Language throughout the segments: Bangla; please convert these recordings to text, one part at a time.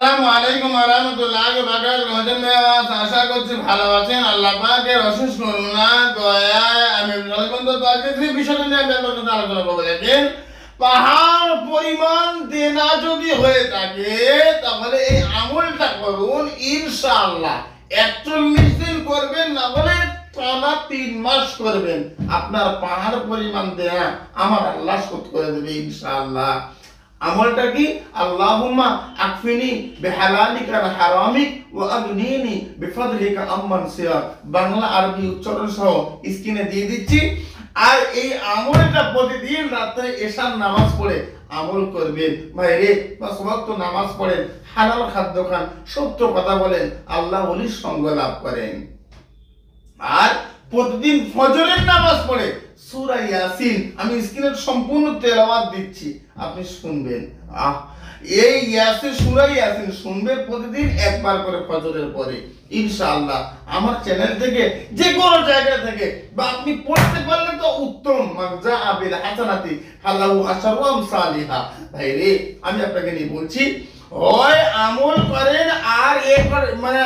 আসসালামু আলাইকুম ওয়া রাহমাতুল্লাহি ওয়া বারাকাতুহু। আশা করছি ভালো আছেন। আল্লাহ পাকের অশেষ করুণা দয়ায় আমি জলবন্ধ আজকে যে বিষয়টা নিয়ে আমি আপনাদের সাথে আলোচনা করব, দেখেন পাহাড় পরিমাণ দেনা যদি হয়ে থাকে তাহলে এই আমলটা করুন ইনশাআল্লাহ। 41 দিন করবেন, না হলে টানা 3 মাস করবেন, আপনার পাহাড় পরিমাণ দেনা আমার আল্লাহ শোধ করে দেবে ইনশাআল্লাহ। আমলটা কি? আল্লাহুম্মা আকফিনি বিহালালিকা আন হারামিক ওয়া আগনিনি বিফাদলিকা আম্মান সিয়া। বাংলা আরবি উচ্চারণ সহ স্ক্রিনে দিয়ে দিচ্ছি। আর এই আমলটা প্রতিদিন রাতে এশার নামাজ পড়ে আমল করবেন। ভাইরে 5 ওয়াক্ত নামাজ পড়েন, হালাল খাদ্য খান, সত্য কথা বলেন, আল্লাহ ওলির সঙ্গ লাভ করেন। আর প্রতিদিন ফজরের নামাজ পড়ে সূরা ইয়াসিন, আমি স্ক্রিনে সম্পূর্ণ তেলাওয়াত দিচ্ছি, আপনি শুনবেন। এই ইয়াসিন, সূরা ইয়াসিন শুনবেন প্রতিদিন একবার করে ফজরের পরে ইনশাআল্লাহ। আমার চ্যানেল থেকে যে কোনো জায়গা থেকে বা আপনি পড়তে পারলে তো উত্তম। মানজা আবিল হাসানাতি ফালাহু আশরু আমসালিহা। ভাই রে, আমি আপনাকে নিয়ে বলছি, হয় আমল করেন আর মানে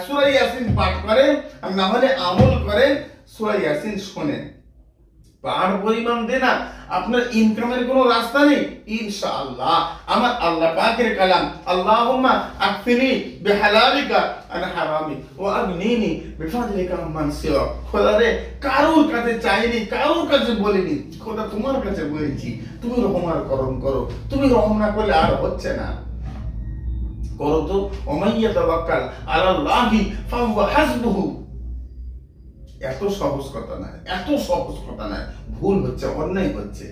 সূরা ইয়াসিন পাঠ করেন, আর না হলে আমল করেন সূরা ইয়াসিন শুনেন। পাহাড় পরিমাণ দেনা, আপনার ইনকামের কোনো রাস্তা নেই ইনশাআল্লাহ। আমার আল্লাহ পাকের কালাম আল্লাহুম্মা আকফিনি বিহালালিকা আন হারামি ওয়া আগনিনি বিফাদলিকা আম্মান সিওয়া। খোদা রে, কারোর কাছে চাইনি, কারোর কাছে বলিনি, খোদা তোমার কাছে বলেছি, তুমি রহমার করম করো, তুমি রহম না করলে আর হচ্ছে না। করো তো, ওমাইয়া তাওয়াক্কাল আলাল্লাহি ফাহুয়া হাসবুহু। এত সহজ কথা না, এত সহজ কথা না। ভুল হচ্ছে, অন্যায় হচ্ছে।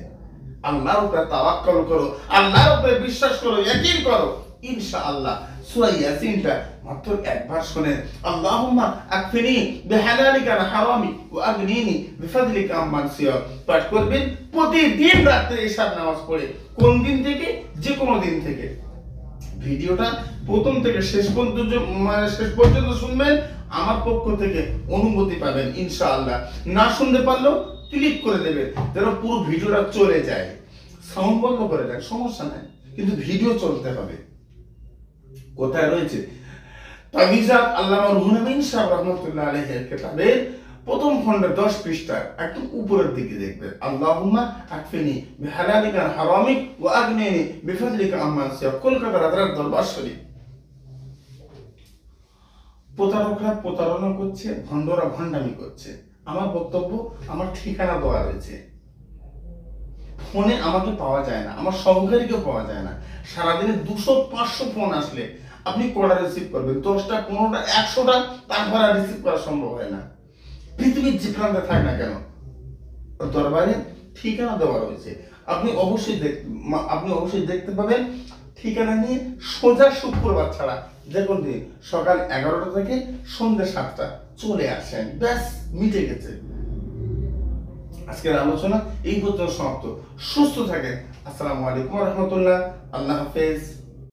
আল্লাহর উপরে তাওয়াক্কুল করো, আল্লাহর উপরে বিশ্বাস করো, ইয়াকিন করো ইনশাআল্লাহ। সূরা ইয়াসিনটা মাত্র একবার শুনেন। আল্লাহুম্মা আকফিনি বিহালালিকা আন হারামি ওয়া আগনিনি বিফাদলিকা আম্মান সিওয়া পাঠ করবেন প্রতিদিন রাতে এশার নামাজ পড়ে। কোন দিন থেকে? যে কোনো দিন থেকে। ভিডিওটা প্রথম থেকে শেষ পর্যন্ত শুনবেন, আমার পক্ষ থেকে অনুমতি পাবেন ইনশাআল্লাহ। না শুনতে পারলেও ক্লিক করে দেবেন যেন পুরো ভিডিওটা চলে যায়। সাউন্ড বন্ধ করে দেন, সমস্যা নাই, কিন্তু ভিডিও চলতে হবে। কোথায় রয়েছে? তাবিজাত আল্লামা রুহুল আমিন সাহেব রাহমাতুল্লাহ আলাইহির কিতাবের প্রথম খণ্ডে 10 পৃষ্ঠা একদম উপরের দিকে দেখবেন। আল্লাহুম্মা আকফিনি বিহালালিকা আন হারামিক ওয়া আগনিনি বিফাদলিকা আম্মান সিয়া। কলকাতা রাজার দরবার শরীফ। প্রতারকরা প্রতারণা করছে, ভণ্ডরা ভণ্ডামি করছে। আমার বক্তব্য, আমার ঠিকানা দেওয়া রয়েছে। ফোনে আমাকে পাওয়া যায় না, আমার সহকারীকে পাওয়া যায় না। সারাদিনে 200-500 ফোন আসলে আপনি কটা রিসিভ করবেন? 10টা, 15টা, 100টা, তারপর আর রিসিভ করা সম্ভব হয় না। পৃথিবীর যে প্রান্তে থাক না কেন, দরবারে ঠিকানা দেওয়া রয়েছে। আপনি অবশ্যই দেখতে পাবেন। ঠিকানা নিয়ে সোজা শুক্রবার ছাড়া যে কোন দিন সকাল 11টা থেকে সন্ধ্যা 7টা চলে আসেন, ব্যাস মিটে গেছে। আজকের আলোচনা এই পর্যন্ত সমাপ্ত। সুস্থ থাকেন। আসসালামু আলাইকুম ওয়া রাহমাতুল্লাহ। আল্লাহ হাফেজ।